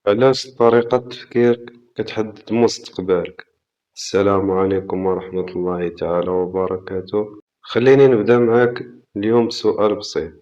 علاش طريقة تفكيرك كتحدد مستقبلك؟ السلام عليكم ورحمة الله تعالى وبركاته. خليني نبدأ معاك اليوم بسؤال بسيط.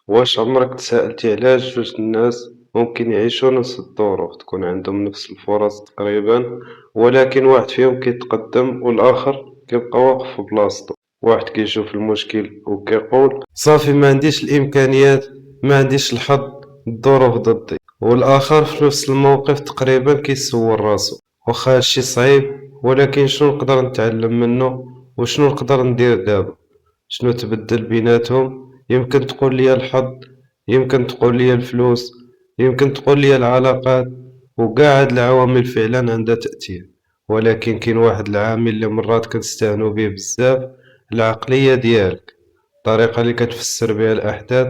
واش عمرك تساءلتي علاش جوج الناس ممكن يعيشوا نفس الظروف، تكون عندهم نفس الفرص تقريبا، ولكن واحد فيهم كيتقدم والآخر كيبقى واقف في بلاصتو؟ واحد كيشوف المشكل وكيقول صافي ما عنديش الإمكانيات، ما عنديش الحظ، الظروف ضدي. والآخر في نفس الموقف تقريبا كيسول راسو، واخا هادشي صعيب ولكن شنو نقدر نتعلم منه وشنو نقدر ندير دابا؟ شنو تبدل بيناتهم؟ يمكن تقول لي الحظ، يمكن تقول لي الفلوس، يمكن تقول لي العلاقات، وكاع هاد العوامل فعلا عندها تأثير. ولكن كاين واحد العامل اللي مرات كنستهانو بيه بزاف: العقلية ديالك، الطريقة اللي كتفسر بها الأحداث،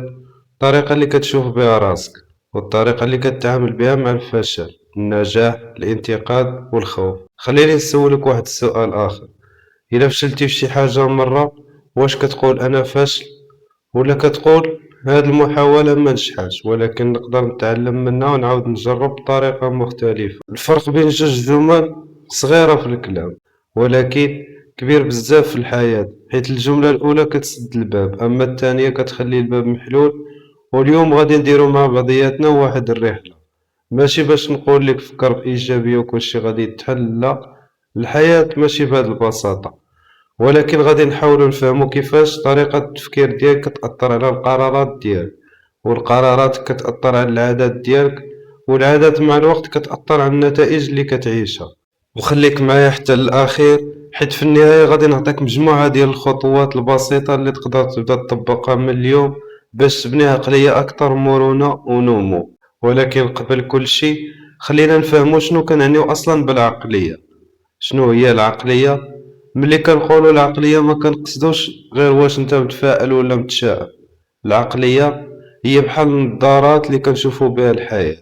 الطريقة اللي كتشوف بها راسك، والطريقة اللي كتعامل بها مع الفشل، النجاح، الانتقاد والخوف. خليني نسولك واحد السؤال آخر: إلا فشلتي في شي حاجة مرة، واش كتقول أنا فاشل، ولا كتقول هاد المحاولة ما نجحاش ولكن نقدر نتعلم منها ونعاود نجرب بطريقة مختلفة؟ الفرق بين جوج جمل صغيرة في الكلام ولكن كبير بزاف في الحياة، حيت الجملة الأولى كتسد الباب أما الثانية كتخلي الباب محلول. واليوم غادي نديرو مع بعضياتنا واحد الرحلة، ماشي باش نقول لك فكر بإيجابية وكلشي غادي يتحل، لا، الحياة ماشي بهاد البساطة، ولكن غادي نحاولوا نفهموا كيفاش طريقة التفكير ديالك كتأثر على القرارات ديالك، والقرارات كتأثر على العادات ديالك، والعادات مع الوقت كتأثر على النتائج اللي كتعيشها. وخليك معايا حتى للأخير، حيت في النهاية غادي نعطيك مجموعة ديال الخطوات البسيطة اللي تقدر تبدا تطبقها من اليوم باش تبني عقلية أكثر مرونة ونمو. ولكن قبل كل شيء خلينا نفهموا شنو كنعنيو أصلا بالعقلية. شنو هي العقلية؟ ملي كنقولوا العقلية ما كنقصدوش غير واش انت متفائل ولا متشائم. العقلية هي بحال النظارات اللي كنشوفوا بها الحياة.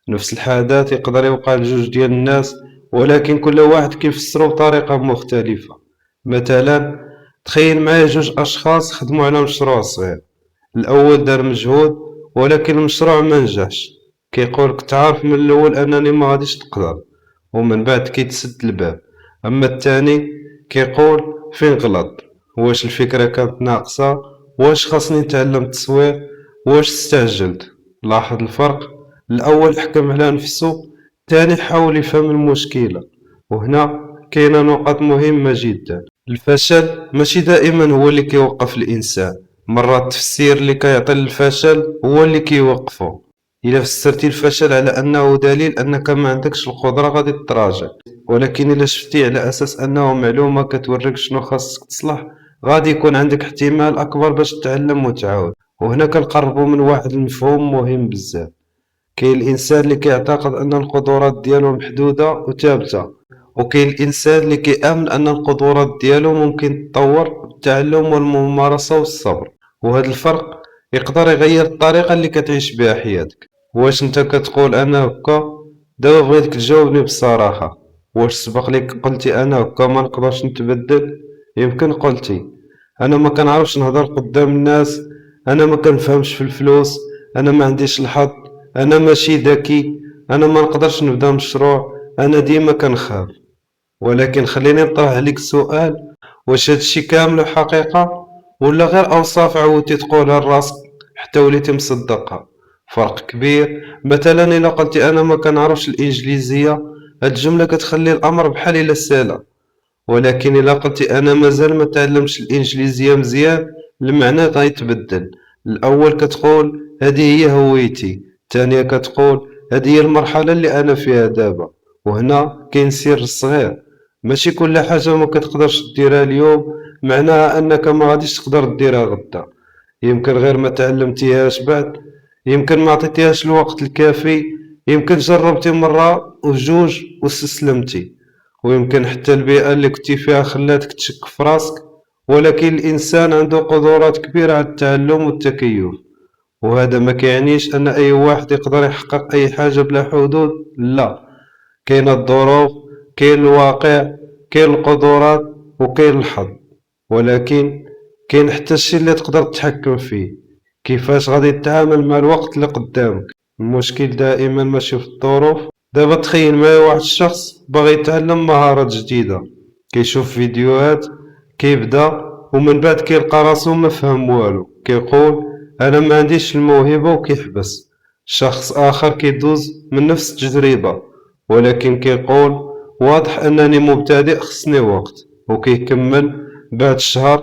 نفس الحدث يقدر يوقع لجوج ديال الناس ولكن كل واحد كيفسرو بطريقة مختلفة. مثلا تخيل معايا جوج أشخاص خدموا على مشروع صغير، الأول دار مجهود ولكن المشروع ما نجحش، كيقول كنت عارف من الأول أنني ما غاديش نقدر، ومن بعد كيتسد الباب. أما الثاني كيقول فين غلط، واش الفكرة كانت ناقصة، واش خاصني نتعلم التسويق، واش استعجلت؟ لاحظ الفرق، الأول حكم على نفسه، الثاني حاول يفهم المشكلة. وهنا كاينة نقط مهمة جدا: الفشل ماشي دائما هو اللي كيوقف الإنسان، مرات التفسير اللي كيعطي للفشل هو اللي كيوقفه. إلا فسرتي الفشل على أنه دليل أنك ما عندكش القدرة غادي تراجع، ولكن إلا شفتيه على أساس أنه معلومة كتوريك شنو خاصك تصلح، غادي يكون عندك احتمال أكبر باش تتعلم وتعاود. وهنا كنقربو من واحد المفهوم مهم بزاف: كاين الإنسان اللي كيعتقد أن القدرات ديالو محدودة وثابتة، وكاين الإنسان اللي كيآمن أن القدرات ديالو ممكن تطور بالتعلم والممارسة والصبر. وهذا الفرق يقدر يغير الطريقة اللي كتعيش بها حياتك. واش انت كتقول انا هكا؟ دابا بغيتك تجاوبني بصراحة، واش سبق لك قلتي انا هكا ما نقدرش نتبدل؟ يمكن قلتي انا ما كنعرفش نهضر قدام الناس، انا ما كنفهمش في الفلوس، انا ما عنديش الحظ، انا ماشي ذكي، انا ما نقدرش نبدا مشروع، انا ديما كنخاف. ولكن خليني نطرح عليك السؤال: واش هادشي كامل حقيقة ولا غير أوصاف عودتي تقولها لراسك حتى وليتي مصدقها؟ فرق كبير. مثلا إلا قلتي أنا ما كنعرفش الإنجليزية، هاد الجملة كتخلي الأمر بحال إلا سالا، ولكن إلا قلتي أنا مازال ما تعلمتش الإنجليزية مزيان، المعنى غيتبدل. الأول كتقول هذه هي هويتي، الثانية كتقول هذه هي المرحلة اللي أنا فيها دابا. وهنا كاين سر صغير: ماشي كل حاجة ما كتقدرش ديرها اليوم معناها أنك ما غاديش تقدر ديرها غدا. يمكن غير ما تعلمتيهاش بعد، يمكن ما عطيتيهاش الوقت الكافي، يمكن جربتي مرة وجوج واستسلمتي، ويمكن حتى البيئة اللي كنتي فيها خلاتك تشك في راسك. ولكن الإنسان عنده قدرات كبيرة على التعلم والتكيف، وهذا ما كيعنيش أن أي واحد يقدر يحقق أي حاجة بلا حدود، لا، كاين الظروف، كاين الواقع، كاين القدرات، وكاين الحظ. ولكن كاين حتى الشيء اللي تقدر تتحكم فيه: كيفاش غادي تتعامل مع الوقت اللي قدامك. المشكل دائما ماشي في الظروف دابا تخيل معايا واحد الشخص باغي يتعلم مهارات جديدة، كيشوف فيديوهات، كيبدا ومن بعد كيلقى راسو ما فهم والو، كيقول انا ما عنديش الموهبة وكيحبس. شخص اخر كيدوز من نفس التجربة ولكن كيقول واضح انني مبتدئ، خصني وقت، وكيكمل بعد شهر،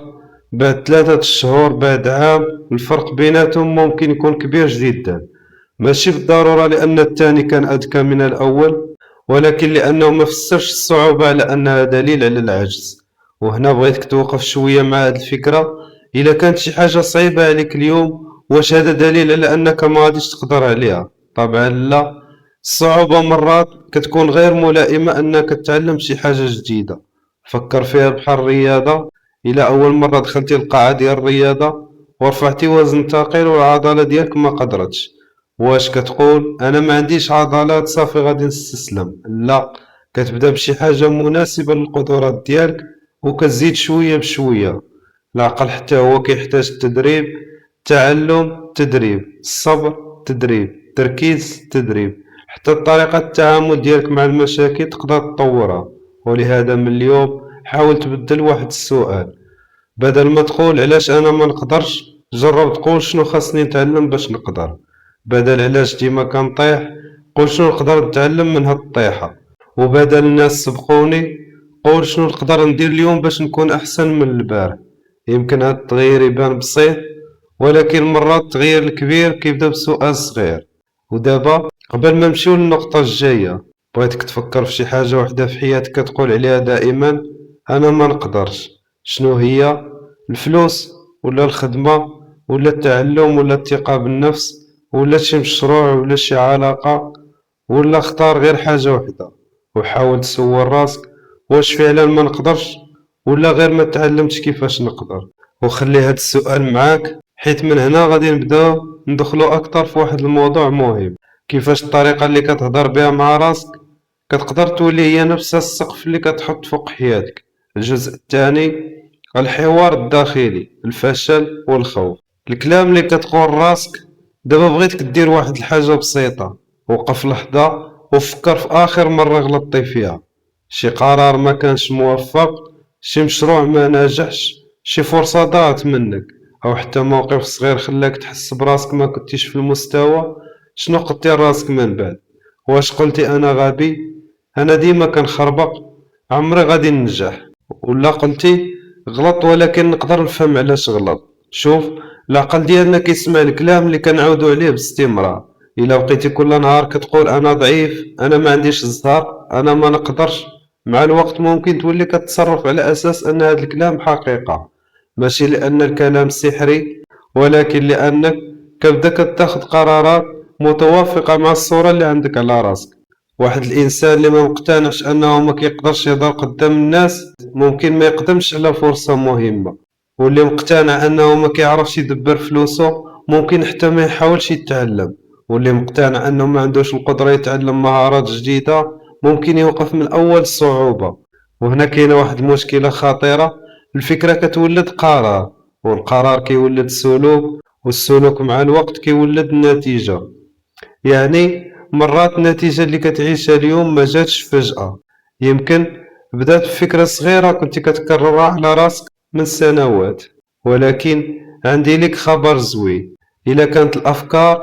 بعد 3 شهور، بعد عام. الفرق بيناتهم ممكن يكون كبير جدا، ماشي بالضرورة لأن الثاني كان أذكى من الأول، ولكن لأنه ما فسرش الصعوبة على أنها دليل على العجز. وهنا بغيتك توقف شوية مع هذه الفكرة. إلا كانت شي حاجة صعيبة عليك اليوم، واش هذا دليل على أنك ما غاديش تقدر عليها؟ طبعا لا. الصعوبة مرات كتكون غير ملائمة أنك تتعلم شي حاجة جديدة. فكر فيها بحال الرياضة. إلى أول مرة دخلتي القاعة ديال الرياضة ورفعتي وزن ثقيل والعضلة ديالك ما قدرتش، واش كتقول انا ما عنديش عضلات صافي غادي نستسلم؟ لا، كتبدا بشي حاجه مناسبه للقدرات ديالك وكتزيد شويه بشويه. العقل حتى هو كيحتاج التدريب، تعلم تدريب، الصبر تدريب، تركيز تدريب، حتى طريقه التعامل ديالك مع المشاكل تقدر تطورها. ولهذا من اليوم حاول تبدل واحد السؤال، بدل ما تقول علاش انا ما نقدرش، جرب تقول شنو خاصني نتعلم باش نقدر. بدل علاش ديما كنطيح، قول شنو نقدر نتعلم من هاد الطيحة. وبدل الناس سبقوني، قول شنو نقدر ندير اليوم باش نكون احسن من البارح. يمكن هاد التغيير يبان بسيط، ولكن مرات التغيير الكبير كيبدا بسؤال صغير. ودابا قبل ما نمشيو للنقطة الجاية، بغيتك تفكر في شي حاجة وحدة في حياتك كتقول عليها دائما انا ما نقدرش. شنو هي؟ الفلوس، ولا الخدمة، ولا التعلم، ولا الثقة بالنفس، ولا شي مشروع، ولا شي علاقة؟ ولا اختار غير حاجة وحدة وحاول تسول راسك واش فعلا ما نقدرش، ولا غير ما تعلمتش كيفاش نقدر. وخلي هاد السؤال معاك، حيت من هنا غادي نبداو ندخلو اكتر في واحد الموضوع مهم. كيفاش الطريقة اللي كتهضر بها مع راسك كتقدر تولي هي نفسها السقف اللي كتحط فوق حياتك. الجزء الثاني، الحوار الداخلي، الفشل والخوف. الكلام اللي كتقول راسك. دابا بغيتك دير واحد الحاجة بسيطة، وقف لحظة وفكر في آخر مرة غلطتي فيها. شي قرار ما كانش موفق، شي مشروع ما نجحش، شي فرصة ضاعت منك، أو حتى موقف صغير خلاك تحس براسك ما كنتيش في المستوى. شنو قلتي لراسك من بعد؟ واش قلتي أنا غبي، أنا ديما كنخربق، عمري غادي ننجح؟ ولا قلتي غلط ولكن نقدر نفهم علاش غلط؟ شوف، العقل ديالنا كيسمع الكلام اللي كنعاودو عليه باستمرار. الا بقيتي كل نهار كتقول انا ضعيف، انا ما عنديش الزهر، انا ما نقدرش، مع الوقت ممكن تولي كتصرف على اساس ان هذا الكلام حقيقة. ماشي لان الكلام سحري، ولكن لانك كتبدا كتاخد قرارات متوافقة مع الصورة اللي عندك على راسك. واحد الانسان اللي ما مقتنعش انه ما كيقدرش يهضر قدام الناس ممكن ما يقدمش على فرصة مهمة، واللي مقتنع انه ما كيعرفش يدبر فلوسه ممكن حتى ما يحاولش يتعلم، واللي مقتنع انه ما عندوش القدرة يتعلم مهارات جديدة ممكن يوقف من اول صعوبة. وهنا كاينه واحد المشكلة خطيرة. الفكرة كتولد قرار، والقرار كيولد سلوك، والسلوك مع الوقت كيولد النتيجة. يعني مرات النتيجة اللي كتعيشها اليوم ما جاتش فجأة، يمكن بدات بفكرة صغيرة كنت كتكررها على راسك من سنوات. ولكن عندي لك خبر زوين، إذا كانت الأفكار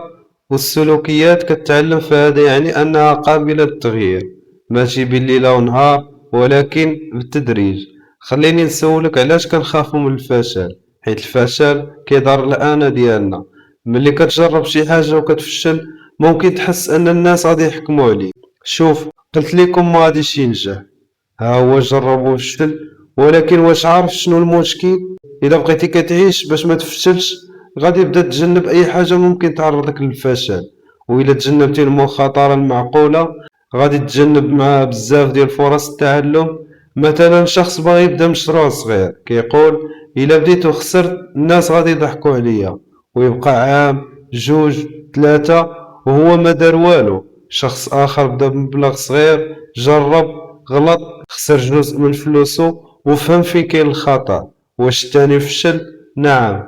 والسلوكيات كتعلم فهذا يعني أنها قابلة للتغيير، ماشي بالليلة ونهار ولكن بالتدريج. خليني نسولك علاش كنخافو من الفشل؟ حيت الفشل كيضر الأنا ديالنا. ملي كتجرب شي حاجة وكتفشل ممكن تحس ان الناس غادي يحكموا عليك. شوف، قلت لكم ما غاديش ينجح، ها هو جرب وفشل. ولكن واش عارف شنو المشكل؟ اذا بقيتي كتعيش باش ما تفشلش غادي تبدا تجنب اي حاجه ممكن تعرضك للفشل. واذا تجنبتي المخاطره المعقوله غادي تجنب معها بزاف ديال فرص التعلم. مثلا شخص باغي يبدا مشروع صغير كيقول الا بديت وخسرت الناس غادي يضحكوا عليا، ويبقى عام، جوج، 3 وهو ما دار والو. شخص آخر بدا بمبلغ صغير، جرب، غلط، خسر جزء من فلوسه وفهم فين كاين الخطأ. واش التاني فشل؟ نعم.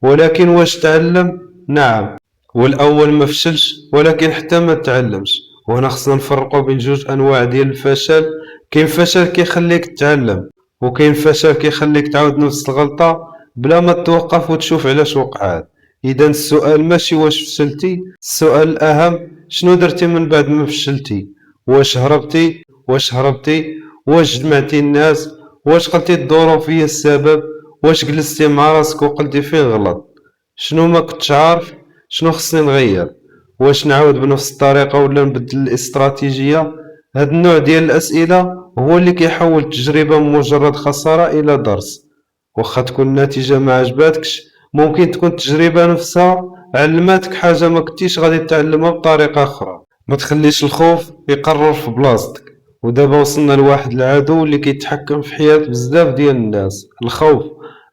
ولكن واش تعلم؟ نعم. والأول ما فشلش ولكن حتى ما تعلمش. وهنا خصنا نفرقوا بين جوج انواع ديال الفشل. كاين فشل كيخليك تتعلم، وكاين فشل كيخليك تعاود نفس الغلطة بلا ما توقف وتشوف علاش وقعات. اذا السؤال ماشي واش فشلتي، السؤال الاهم شنو درتي من بعد ما فشلتي. واش هربتي واش جمعتي الناس، واش قلتي الظروف هي السبب، واش جلستي مع راسك وقلتي فين غلط، شنو ما كنتش عارف، شنو خصني نغير، واش نعاود بنفس الطريقة ولا نبدل الاستراتيجية. هاد النوع ديال الأسئلة هو اللي كيحول التجربة من مجرد خسارة إلى درس. واخا تكون النتيجة ما عجباتكش، ممكن تكون التجربة نفسها علماتك حاجة ما كنتيش غادي تعلمها بطريقة أخرى. ما تخليش الخوف يقرر في بلاصتك. ودابا وصلنا لواحد العدو اللي كيتحكم في حياة بزاف ديال الناس،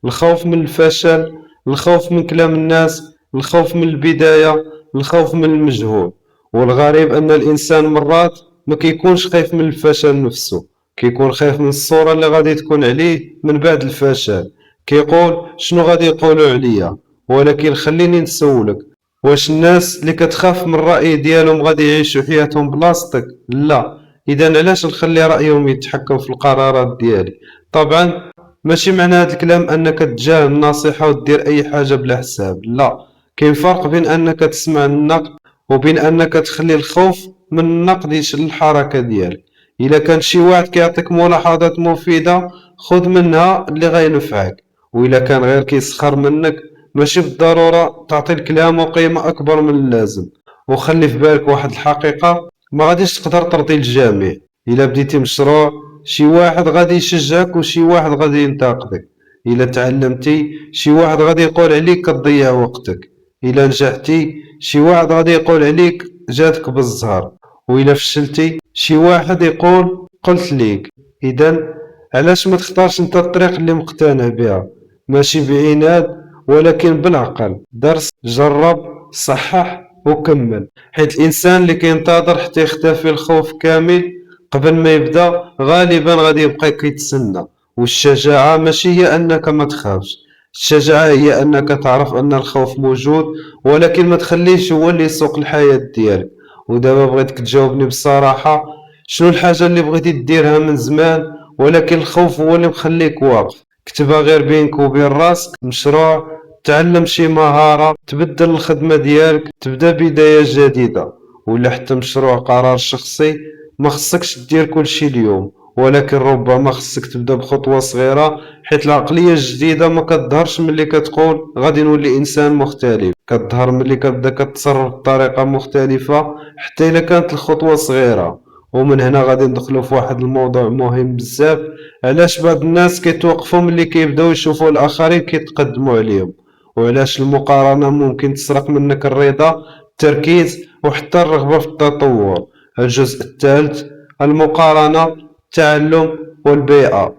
الخوف من الفشل، الخوف من كلام الناس، الخوف من البداية، الخوف من المجهول. والغريب أن الإنسان مرات ما كيكونش خايف من الفشل نفسه، كيكون خايف من الصورة اللي غادي تكون عليه من بعد الفشل. كيقول شنو غادي يقولوا عليا. ولكن خليني نسولك، واش الناس اللي كتخاف من الرأي ديالهم غادي يعيشوا حياتهم بلاصتك؟ لا. إذا علاش نخلي رأيهم يتحكم في القرارات ديالي؟ طبعا ماشي معنى هذا الكلام أنك تجاهل النصيحة وتدير أي حاجة بلا حساب، لا. كاين فرق بين أنك تسمع النقد وبين أنك تخلي الخوف من النقد يشل الحركة ديالك. إلا كان شي واحد كيعطيك ملاحظات مفيدة، خذ منها اللي غينفعك. وإلا كان غير كيسخر منك، ماشي بالضرورة تعطي الكلام قيمة أكبر من اللازم. وخلي في بالك واحد الحقيقة، ما غاديش تقدر ترضي الجميع. إلا بديتي مشروع، شي واحد غادي يشجعك وشي واحد غادي ينتقدك. إلا تعلمتي، شي واحد غادي يقول عليك كتضيع وقتك. إلا نجحتي، شي واحد غادي يقول عليك جاتك بالزهر. وإلا فشلتي، شي واحد يقول قلت ليك. إذا علاش ما تختارش انت الطريق اللي مقتنع بها، ماشي بعناد ولكن بالعقل. درس، جرب، صحح وكمل. حيث الإنسان اللي كينتظر حتى يختفي الخوف كامل قبل ما يبدا، غالبا غادي يبقى كيتسنى. والشجاعة ماشي هي أنك ما تخافش، الشجاعة هي أنك تعرف أن الخوف موجود ولكن ما تخليش هو اللي يسوق الحياة ديالك. ودابا بغيتك تجاوبني بصراحة، شنو الحاجة اللي بغيتي ديرها من زمان ولكن الخوف هو اللي مخليك واقف؟ كتبها غير بينك وبين راسك. مشروع، تعلم شي مهارة، تبدل الخدمة ديالك، تبدا بداية جديدة، ولا حتى مشروع، قرار شخصي. ما خصكش دير كل شي اليوم، ولكن ربما خصك تبدا بخطوة صغيرة. حيت العقلية الجديدة ما كتظهرش ملي كتقول غادي نولي إنسان مختلف، كتظهر ملي كتبدا كتصرف بطريقة مختلفة حتى إلا كانت الخطوة صغيرة. ومن هنا غادي ندخلوا في واحد الموضوع مهم بزاف، علاش بعض الناس كيتوقفوا ملي كيبداو يشوفوا الآخرين كيتقدموا عليهم، وعلاش المقارنة ممكن تسرق منك الرضا، التركيز وحتى الرغبة في التطور. الجزء الثالث، المقارنة، التعلم والبيئة.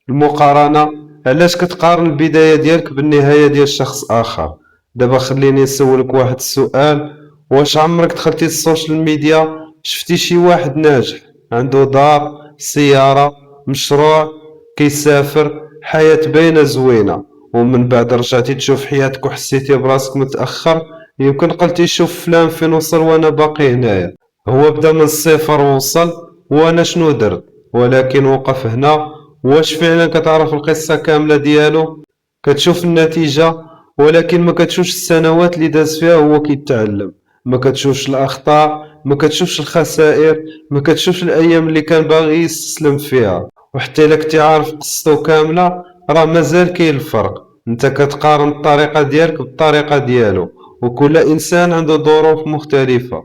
المقارنة، علاش كتقارن البداية ديالك بالنهاية ديال شخص آخر؟ دابا خليني نسولك واحد السؤال، واش عمرك دخلتي السوشيال ميديا شفتي شي واحد ناجح عنده دار، سيارة، مشروع، كيسافر، حياة باينة زوينة، ومن بعد رجعتي تشوف حياتك وحسيتي براسك متأخر؟ يمكن قلتي شوف فلان فين وصل وانا باقي هنايا، هو بدا من الصفر ووصل، وانا شنو درت؟ ولكن وقف هنا. واش فعلا كتعرف القصة كاملة ديالو؟ كتشوف النتيجة ولكن ما كتشوفش السنوات اللي داز فيها هو كيتعلم، ما كتشوفش الأخطاء، ما كتشوفش الخسائر، ما كتشوفش الأيام اللي كان باغي يستسلم فيها. وحتى إلا كنتي عارف قصتو كاملة، راه مازال كاين الفرق. انت كتقارن الطريقة ديالك بالطريقة ديالو، وكل إنسان عنده ظروف مختلفة.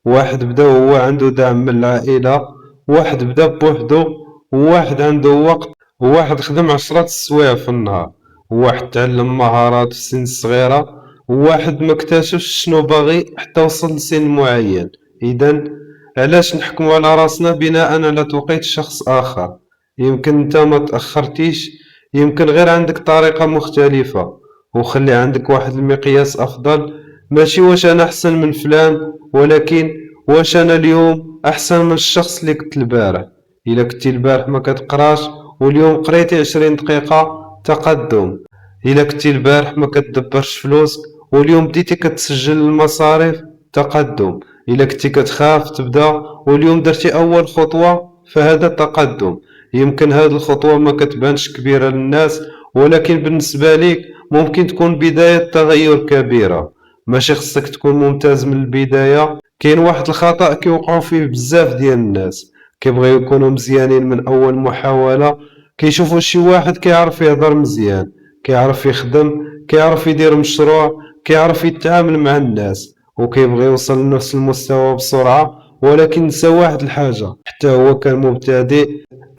واحد بدا وهو عنده دعم من العائلة، واحد بدا بوحدو، وواحد عنده وقت، وواحد خدم 10 السوايع في النهار، وواحد تعلم مهارات في سن صغيرة، وواحد ما اكتشفش شنو باغي حتى وصل لسن معين. إذا علاش نحكمو على راسنا بناء على توقيت شخص آخر؟ يمكن انت ما تأخرتيش، يمكن غير عندك طريقة مختلفة. وخلي عندك واحد المقياس أفضل، ماشي واش أنا أحسن من فلان، ولكن واش أنا اليوم أحسن من الشخص اللي كنت البارح. إلا كنتي البارح ما كتقراش واليوم قريتي 20 دقيقة، تقدم. إلا كنتي البارح ما كتدبرش فلوسك واليوم بديتي كتسجل المصاريف، تقدم. إلا كنتي كتخاف تبدا واليوم درتي أول خطوة فهذا تقدم. يمكن هذه الخطوة ما كتبانش كبيرة للناس، ولكن بالنسبة ليك ممكن تكون بداية تغير كبيرة. ماشي خصك تكون ممتاز من البداية، كاين واحد الخطأ كيوقعوا فيه بزاف ديال الناس، كيبغيو يكونوا مزيانين من أول محاولة. كيشوفوا شي واحد كيعرف يهضر مزيان، كيعرف يخدم، كيعرف يدير مشروع، كيعرف يتعامل مع الناس، وكيبغي يوصل لنفس المستوى بسرعة. ولكن نسى واحد الحاجة، حتى هو كان مبتدئ.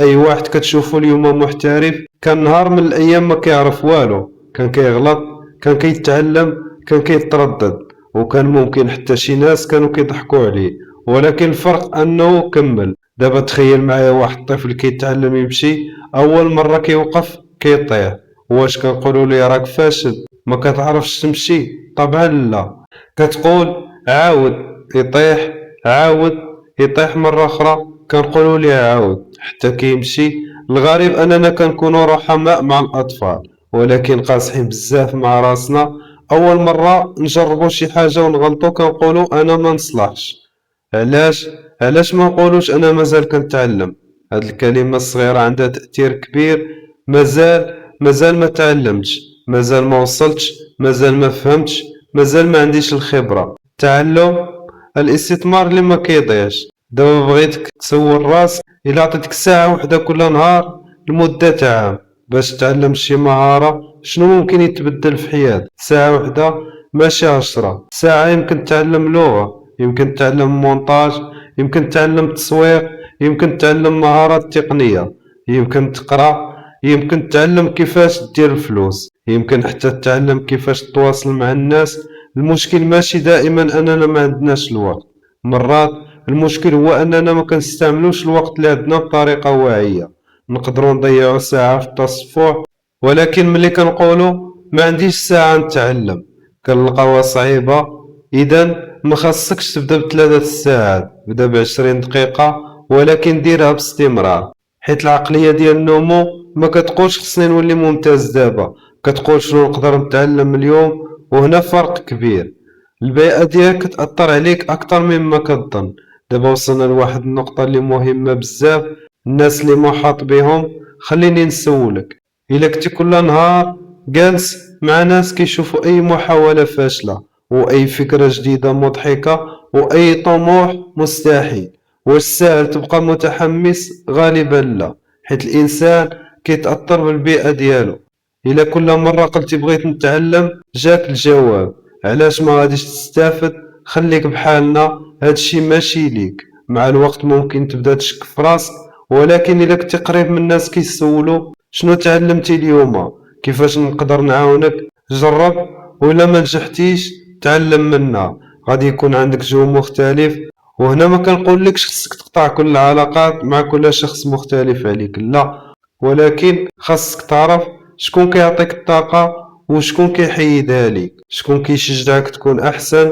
أي واحد كتشوفو اليوم محترف كان نهار من الأيام ما كيعرف والو، كان كيغلط، كان كيتعلم، كان كيتردد، وكان ممكن حتى شي ناس كانوا كيضحكوا عليه، ولكن الفرق أنه كمل. دابا تخيل معايا واحد الطفل كيتعلم يمشي، أول مرة كيوقف كيطيح، واش كنقولوا ليه راك فاشل ما كتعرفش تمشي؟ طبعا لا، كتقول عاود، يطيح، عاود، يطيح مرة أخرى، كنقولوا ليه عاود حتى كيمشي. الغريب أننا كنكونوا رحماء مع الأطفال، ولكن قاصحين بزاف مع راسنا. أول مرة نجربوا شي حاجة ونغلطوا كنقولوا أنا ما نصلحش. علاش ما نقولوش أنا مازال كنتعلم؟ هاد الكلمة الصغيرة عندها تأثير كبير. مازال ما تعلمتش، مازال ما وصلتش، مازال ما فهمتش، مازال ما عنديش الخبرة. التعلم الاستثمار اللي ما كيضيعش. دابا بغيتك تصور راسك إلا عطيتك ساعة وحدة كل نهار لمدة عام باش تتعلم شي مهارة، شنو ممكن يتبدل في حياتك؟ ساعة وحدة ماشي 10 ساعة. يمكن تتعلم لغة، يمكن تتعلم مونتاج، يمكن تتعلم تسويق، يمكن تتعلم مهارات تقنية، يمكن تقرأ، يمكن تتعلم كيفاش دير الفلوس، يمكن حتى تتعلم كيفاش تتواصل مع الناس. المشكل ماشي دائما أننا ما عندناش الوقت، مرات المشكل هو أننا ما كنستعملوش الوقت اللي عندنا بطريقة واعية. نقدروا نضيعوا ساعة في التصفح، ولكن ملي كنقولوا ما عنديش ساعة نتعلم كنلقاوها صعيبة. إذا ما خاصكش تبدا بثلاثة الساعات، بدا ب20 دقيقة، ولكن ديرها باستمرار. حيت العقلية ديال النمو ما كتقولش خصني نولي ممتاز دابا، كتقول شنو نقدر نتعلم اليوم. وهنا فرق كبير، البيئة ديالك كتأثر عليك أكتر مما كتظن. دابا وصلنا لواحد النقطة اللي مهمة بزاف، الناس اللي محاط بهم. خليني نسولك، إلا كنتي كل نهار جالس مع ناس كيشوفوا أي محاولة فاشلة وأي فكرة جديدة مضحكة وأي طموح مستحيل، واش ساهل تبقى متحمس؟ غالبا لا، حيت الإنسان كيتأثر بالبيئة ديالو. إلا كل مرة قلتي بغيت نتعلم جاك الجواب علاش ما غاديش تستافد، خليك بحالنا، هادشي ماشي ليك. مع الوقت ممكن تبدا تشك في راسك، ولكن إلا كنتي قريب من الناس كيسولو شنو تعلمتي اليوم، كيفاش نقدر نعاونك، جرب. وإلا ما نجحتيش تعلم منا، غادي يكون عندك جو مختلف. وهنا ما كنقولكش خصك تقطع كل العلاقات مع كل شخص مختلف عليك، لا، ولكن خاصك تعرف شكون كيعطيك الطاقة وشكون كيحيدها ليك، شكون كيشجعك تكون أحسن،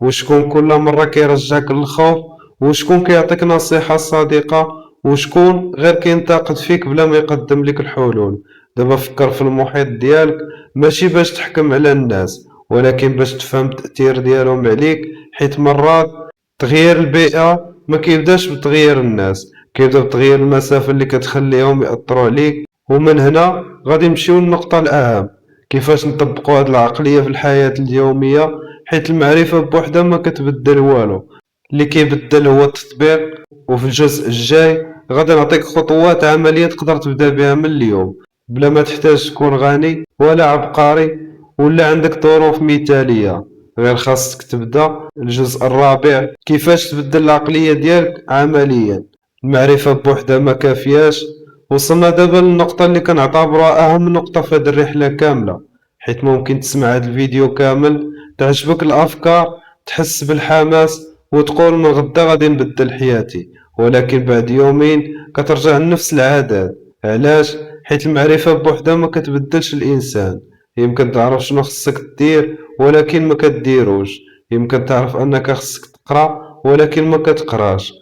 وشكون كل مرة كيرجعك للخوف، وشكون كيعطيك نصيحة صادقة، وشكون غير كينتقد فيك بلا ما يقدم لك الحلول. دابا فكر في المحيط ديالك، ماشي باش تحكم على الناس، ولكن باش تفهم التأثير ديالهم عليك. حيت مرات تغيير البيئة ما كيبداش بتغيير الناس، كيبدا بتغيير المسافة اللي كتخليهم يأثروا عليك. ومن هنا غادي نمشيو للنقطة الأهم، كيفاش نطبقوا هاد العقلية في الحياة اليومية. حيت المعرفة بوحدها ما كتبدل والو، اللي كيبدل هو التطبيق. وفي الجزء الجاي غادي نعطيك خطوات عملية تقدر تبدا بها من اليوم، بلا ما تحتاج تكون غني ولا عبقري ولا عندك ظروف مثالية، غير خاصك تبدا. الجزء الرابع، كيفاش تبدل العقلية ديالك عمليا. المعرفة بوحدها ما كافياش. وصلنا دابا للنقطة اللي كنعتبرها أهم نقطة في هاد الرحلة كاملة، حيت ممكن تسمع هاد الفيديو كامل، تعجبك الأفكار، تحس بالحماس، وتقول من غدا غادي نبدل حياتي، ولكن بعد يومين كترجع لنفس العادات. علاش؟ حيت المعرفة بوحدها ما كتبدلش الإنسان. يمكن تعرف شنو خصك دير ولكن ما كديروش، يمكن تعرف أنك خصك تقرا ولكن ما كتقراش،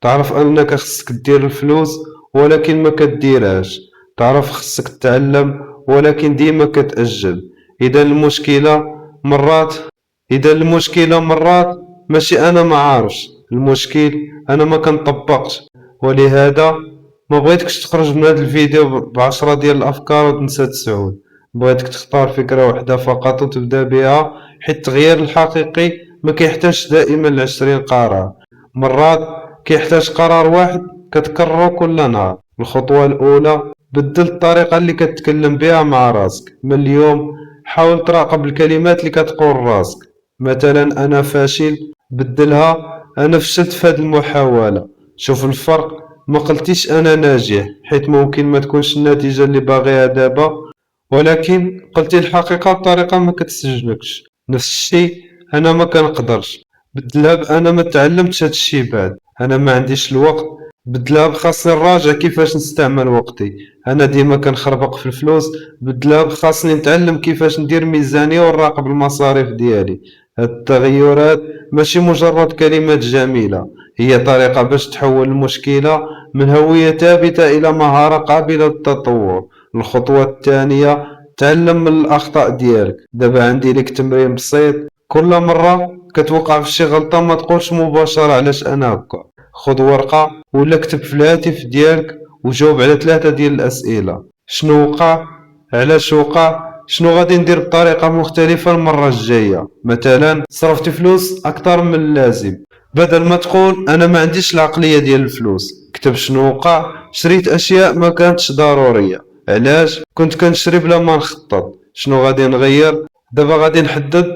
تعرف أنك خصك دير الفلوس ولكن ما كديرهاش، تعرف خصك تتعلم ولكن ديما كتأجل. إذا المشكلة مرات ماشي أنا ما عارفش، المشكل أنا ما كنطبقش. ولهذا ما بغيتكش تخرج من هذا الفيديو بعشرة ديال الأفكار وتنسى تسعود. بغيتك تختار فكرة واحدة فقط وتبدأ بها، حيت التغيير الحقيقي ما كيحتاجش دائما ل20 قرار، مرات كيحتاج قرار واحد كتكرره كل نهار. الخطوة الأولى: بدل الطريقة اللي كتكلم بها مع راسك. من اليوم حاول تراقب الكلمات اللي كتقول راسك. مثلا أنا فاشل، بدلها أنا فشلت في هذه المحاولة. شوف الفرق، ما قلتيش أنا ناجح، حيت ممكن ما تكونش النتيجة اللي باغيها دابا، ولكن قلتي الحقيقة بطريقة ما كتسجنكش. نفس الشيء أنا ما كنقدرش، بدلها بأنا ما تعلمتش هاد الشي بعد. أنا ما عنديش الوقت، بدلها بخاصني نراجع كيفاش نستعمل وقتي. أنا ديما كنخربق في الفلوس، بدلها بخاصني نتعلم كيفاش ندير ميزانية ونراقب المصاريف ديالي. هاد التغيرات ماشي مجرد كلمات جميلة، هي طريقة باش تحول المشكلة من هوية ثابتة إلى مهارة قابلة للتطور. الخطوة الثانية: تعلم من الأخطاء ديالك. دابا عندي لك تمرين بسيط: كل مرة كتوقع في شي غلطة ما تقولش مباشرة علاش أنا هكا. خذ ورقة ولا كتب في الهاتف ديالك وجاوب على 3 ديال الأسئلة: شنو وقع، علاش وقع، شنو غادي ندير بطريقة مختلفة المرة الجاية. مثلا صرفت فلوس أكثر من اللازم، بدل ما تقول أنا ما عنديش العقلية ديال الفلوس، كتب شنو وقع: شريت أشياء ما كانتش ضرورية، علاش كنت كنشري بلا ما نخطط. شنو غادي نغير؟ دابا غادي نحدد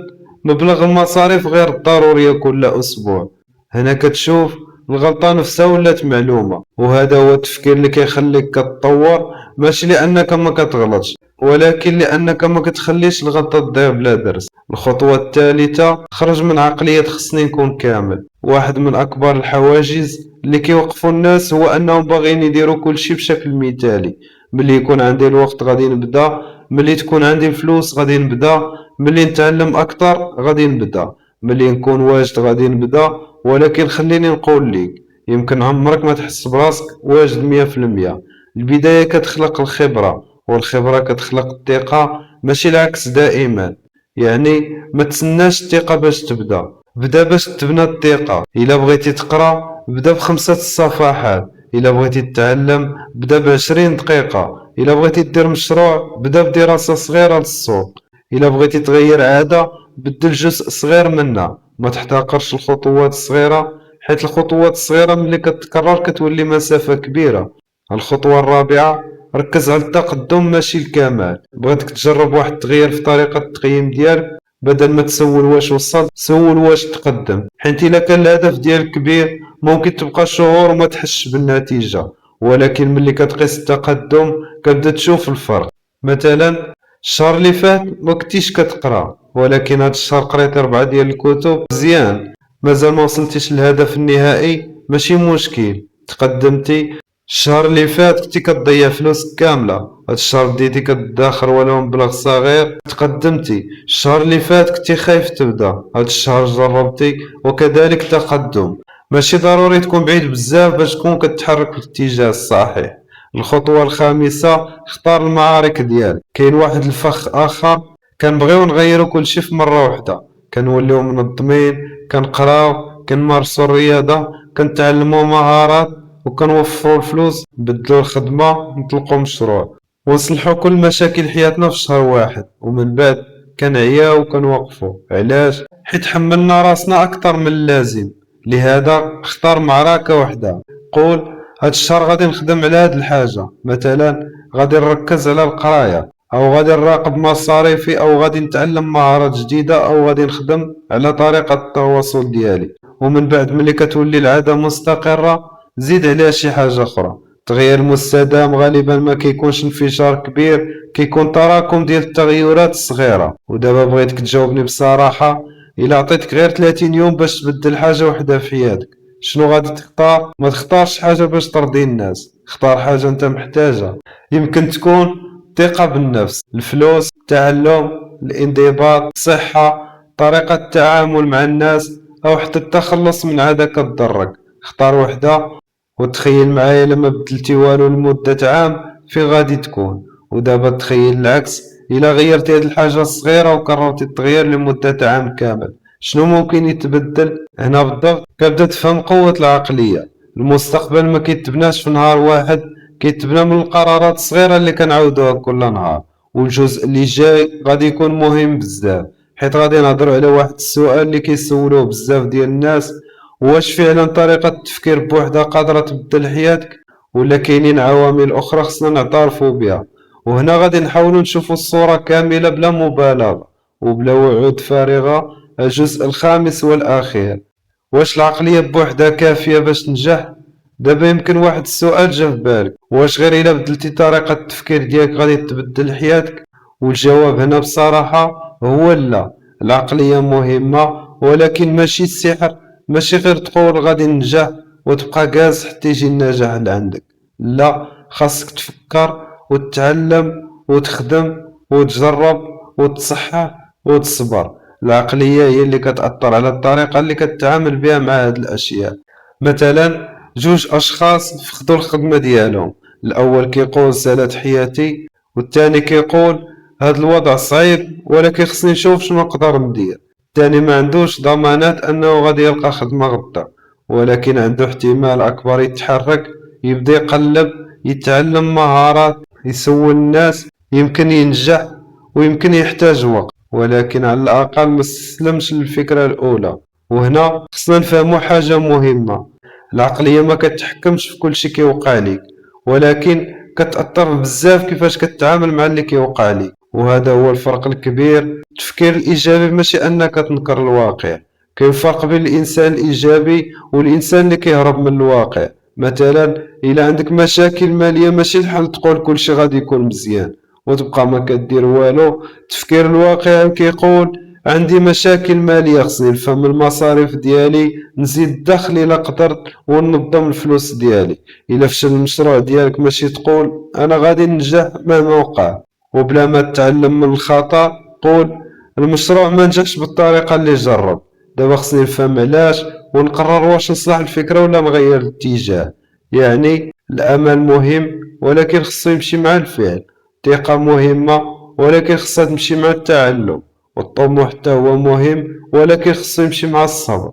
مبلغ المصاريف غير الضرورية كل أسبوع. هنا كتشوف الغلطة نفسها ولات معلومة، وهذا هو التفكير اللي كيخليك كتطور، ماشي لأنك ما كتغلطش، ولكن لأنك ما كتخليش الغلطة تضيع بلا درس. الخطوة الثالثة: خرج من عقلية خصني نكون كامل. واحد من أكبر الحواجز اللي كيوقفوا الناس هو أنهم باغيين يديروا كل شيء بشكل مثالي. ملي يكون عندي الوقت غادي نبدا، ملي تكون عندي الفلوس غادي نبدا، ملي نتعلم أكثر غادي نبدا، ملي نكون واجد غادي نبدا. ولكن خليني نقول لك، يمكن عمرك ما تحس براسك واجد 100%. البداية كتخلق الخبرة، والخبرة كتخلق الثقة، ماشي العكس دائما. يعني ما تسناش الثقة باش تبدا، بدا باش تبنى الثقة. إلا بغيتي تقرا بدا ب5 الصفحات، إلا بغيتي تتعلم بدا ب20 دقيقة، إلا بغيتي دير مشروع بدا بدراسة صغيرة للسوق، إلا بغيتي تغير عادة بدل جزء صغير منها. ما تحتقرش الخطوات الصغيرة، حيت الخطوات الصغيرة ملي كتكرر كتولي مسافة كبيرة. الخطوة الرابعة: ركز على التقدم ماشي الكمال. بغيتك تجرب واحد التغيير في طريقة التقييم ديالك، بدل ما تسول واش وصلت سول واش تقدم. حيت إلا كان الهدف ديالك كبير ممكن تبقى شهور وما تحسش بالنتيجة، ولكن ملي كتقيس التقدم كتبدا تشوف الفرق. مثلا الشهر اللي فات ما كنتيش كتقرا، ولكن هاد الشهر قريت 4 ديال الكتب مزيان. مازال ما وصلتيش للهدف النهائي، ماشي مشكل، تقدمتي. الشهر اللي فات كنتي كتضيع فلوسك كاملة، هاد الشهر بديتي كتداخر ولو مبلغ صغير، تقدمتي. الشهر اللي فات كنتي خايف تبدا، هاد الشهر جربتي، وكذلك تقدم. ماشي ضروري تكون بعيد بزاف باش تكون كتحرك في الاتجاه الصحيح. الخطوة الخامسة: اختار المعارك ديالك. كاين واحد الفخ آخر كنبغيو نغيرو كلشي في مرة وحدة، كنوليو منظمين، كنقراو، كنمارسو الرياضة، كنتعلمو مهارات، وكنوفروا الفلوس، نبدلو الخدمة، نطلقو مشروع، ونصلحو كل مشاكل حياتنا في شهر واحد. ومن بعد كنعياو وكنوقفو. علاش؟ حيت حملنا راسنا أكتر من اللازم. لهذا اختار معركة وحدة. قول هاد الشهر غادي نخدم على هاد الحاجة، مثلا غادي نركز على القراية، أو غادي نراقب مصاريفي، أو غادي نتعلم مهارات جديدة، أو غادي نخدم على طريقة التواصل ديالي. ومن بعد ملي كتولي العادة مستقرة زيد عليها شي حاجة أخرى. التغيير المستدام غالبا ما كيكونش انفجار كبير، كيكون تراكم ديال التغيرات الصغيرة. ودابا بغيتك تجاوبني بصراحة، إلا عطيتك غير 30 يوم باش تبدل حاجة وحدة في حياتك، شنو غادي تختار؟ ما تختارش حاجة باش ترضي الناس، اختار حاجة انت محتاجها. يمكن تكون ثقة بالنفس، الفلوس، التعلم، الانضباط، الصحة، طريقة التعامل مع الناس، أو حتى التخلص من عادة كتضرك. اختار وحدة وتخيل معايا لما بدلتي والو لمدة عام فين غادي تكون. ودابا تخيل العكس، إلا غيرتي هاد الحاجة الصغيرة وكررتي التغيير لمدة عام كامل، شنو ممكن يتبدل هنا بالضبط؟ كتبدا تفهم قوة العقلية. المستقبل ما كيتبناش في نهار واحد، كيتبنى من القرارات الصغيرة اللي كنعاودوها كل نهار. والجزء اللي جاي غادي يكون مهم بزاف، حيت غادي نهضروا على واحد السؤال اللي كيسولوه بزاف ديال الناس: واش فعلا طريقة التفكير بوحدها قادرة تبدل حياتك، ولا كاينين عوامل أخرى خصنا نعترفوا بها؟ وهنا غادي نحاولوا نشوفوا الصورة كاملة بلا مبالغة وبلا وعود فارغة. الجزء الخامس والأخير: واش العقلية بوحدها كافية باش تنجح؟ دابا يمكن واحد السؤال جا في بالك: واش غير إلا بدلتي طريقة التفكير ديالك غادي تبدل حياتك؟ والجواب هنا بصراحة هو لا. العقلية مهمة، ولكن ماشي السحر. ماشي غير تقول غادي ننجح وتبقى جالس حتى يجي النجاح لعندك. لا، خاصك تفكر وتتعلم وتخدم وتجرب وتصحح وتصبر. العقلية هي اللي كتأثر على الطريقة اللي كتعامل بها مع هاد الأشياء. مثلا جوج أشخاص فقدوا الخدمة ديالهم، الأول كيقول سالت حياتي، والثاني كيقول هاد الوضع صعيب ولكن خصني نشوف شنو نقدر ندير. الثاني ما عندوش ضمانات أنه غادي يلقى خدمة غدا، ولكن عنده احتمال أكبر يتحرك، يبدا يقلب، يتعلم مهارات، يسول الناس، يمكن ينجح ويمكن يحتاج وقت، ولكن على الأقل ما استسلمش للفكرة الأولى. وهنا خصنا نفهمو حاجة مهمة: العقلية ما كتحكمش في كل شي كيوقع ليك، ولكن كتأثر بزاف كيفاش كتعامل مع اللي كيوقع ليك. وهذا هو الفرق الكبير. التفكير الإيجابي ماشي أنك تنكر الواقع، كاين فرق بين الإنسان الإيجابي والإنسان اللي كيهرب من الواقع. مثلا إلا عندك مشاكل مالية ماشي الحل تقول كلشي غادي يكون مزيان وتبقى ما كدير والو. التفكير الواقعي كيقول عندي مشاكل مالية، خصني نفهم المصاريف ديالي، نزيد الدخل إلا قدرت، وننظم الفلوس ديالي. إلا فشل المشروع ديالك ماشي تقول أنا غادي ننجح مهما وقع، وبلا ما تتعلم من الخطأ قول المشروع ما نجحش بالطريقة اللي جرب، دابا خصني نفهم علاش ونقرر واش نصلح الفكرة ولا نغير الاتجاه. يعني الأمل مهم ولكن خصو يمشي مع الفعل، الثقة مهمة ولكن خصها تمشي مع التعلم، والطموح حتى هو مهم ولكن خصو يمشي مع الصبر.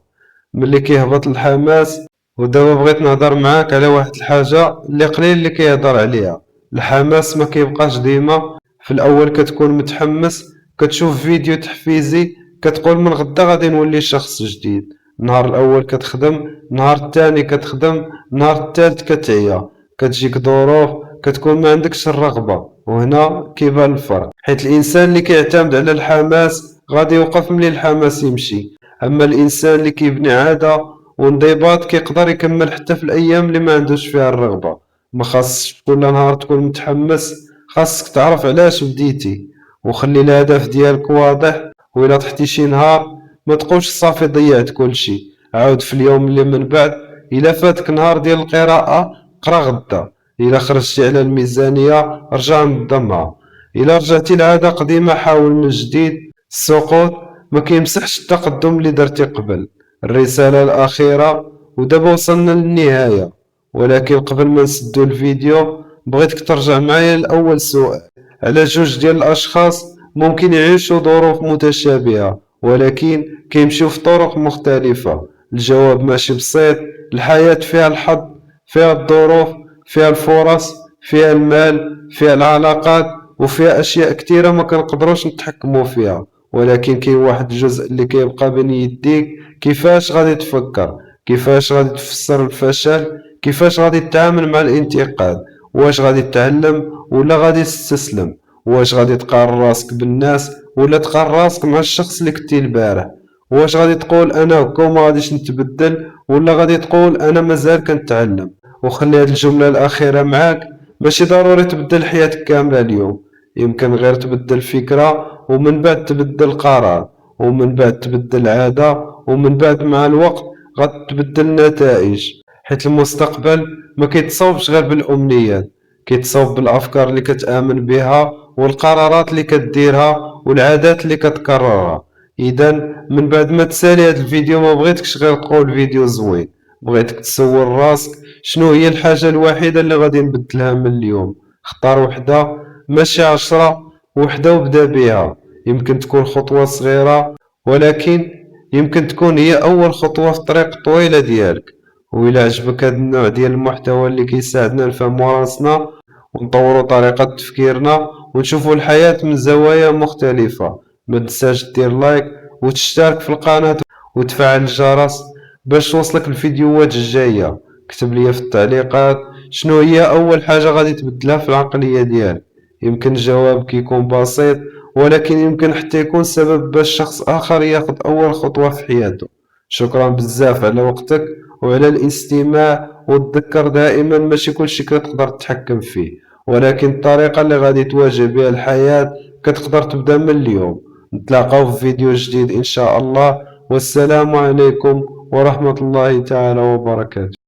ملي كيهبط الحماس. ودابا بغيت نهضر معاك على واحد الحاجة اللي قليل اللي كيهضر عليها: الحماس ما كيبقاش ديما. في الأول كتكون متحمس، كتشوف فيديو تحفيزي، كتقول من غدا غادي نولي شخص جديد. النهار الأول كتخدم، النهار الثاني كتخدم، النهار الثالث كتعيا، كتجيك ظروف كتكون ما عندكش الرغبة. وهنا كيبان الفرق، حيت الإنسان اللي كيعتمد على الحماس غادي يوقف ملي الحماس يمشي، أما الإنسان اللي كيبني عادة وانضباط كيقدر يكمل حتى في الأيام اللي ما عندوش فيها الرغبة. ما خاصش كل نهار تكون متحمس، خاصك تعرف علاش بديتي وخلي الهدف ديالك واضح. وإلا طحتي شي نهار ما تقولش صافي ضيعت كلشي، عاود في اليوم اللي من بعد. إلا فاتك نهار ديال القراءة قرا غدا، إلا خرجتي على الميزانية رجع نظمها، إلا رجعتي لعادة قديمة حاول من جديد. السقوط ما كيمسحش التقدم اللي درتي قبل. الرسالة الأخيرة، ودابا وصلنا للنهاية، ولكن قبل ما نسدو الفيديو بغيتك ترجع معايا لأول سؤال: على جوج ديال الأشخاص ممكن يعيشوا ظروف متشابهة ولكن كيمشيو في طرق مختلفة؟ الجواب ماشي بسيط. الحياة فيها الحظ، فيها الظروف، فيها الفرص، فيها المال، فيها العلاقات، وفيها أشياء كتيرة ما كنقدروش نتحكمو فيها. ولكن كاين واحد الجزء اللي كيبقى بين يديك: كيفاش غادي تفكر، كيفاش غادي تفسر الفشل، كيفاش غادي تتعامل مع الانتقاد. واش غادي تتعلم ولا غادي تستسلم؟ واش غادي تقارن راسك بالناس ولا تقارن راسك مع الشخص اللي كنتي البارح؟ واش غادي تقول انا هكا وما غاديش نتبدل، ولا غادي تقول انا مازال كنتعلم؟ وخلي هاد الجملة الأخيرة معاك: ماشي ضروري تبدل حياتك كاملة اليوم، يمكن غير تبدل فكرة، ومن بعد تبدل قرار، ومن بعد تبدل عادة، ومن بعد مع الوقت غتبدل النتائج. حيت المستقبل ما كيتصاوبش غير بالأمنيات، كيتصاوب بالأفكار اللي كتآمن بها والقرارات اللي كديرها والعادات اللي كتكررها. إذا من بعد ما تسالي هذا الفيديو ما بغيتكش غير تقول فيديو زوين، بغيتك تسول راسك شنو هي الحاجة الوحيدة اللي غادي نبدلها من اليوم. اختار وحدة، ماشي 10، وحدة وبدا بها. يمكن تكون خطوة صغيرة ولكن يمكن تكون هي أول خطوة في الطريق الطويلة ديالك. وإلا عجبك هاد النوع ديال المحتوى اللي كيساعدنا نفهمو راسنا ونطورو طريقة تفكيرنا ونشوفو الحياة من زوايا مختلفة، ما تنساش دير لايك وتشترك في القناة وتفعل الجرس باش توصلك الفيديوهات الجاية. كتب لي في التعليقات شنو هي أول حاجة غادي تبدلها في العقلية ديالك. يمكن الجواب كيكون بسيط، ولكن يمكن حتى يكون سبب باش شخص آخر ياخد أول خطوة في حياته. شكرا بزاف على وقتك وعلى الاستماع، وتذكر دائما ماشي كلشي كتقدر تتحكم فيه، ولكن الطريقة اللي غادي تواجه بها الحياة كتقدر تبدا من اليوم. نتلاقاو في فيديو جديد إن شاء الله، والسلام عليكم ورحمة الله تعالى وبركاته.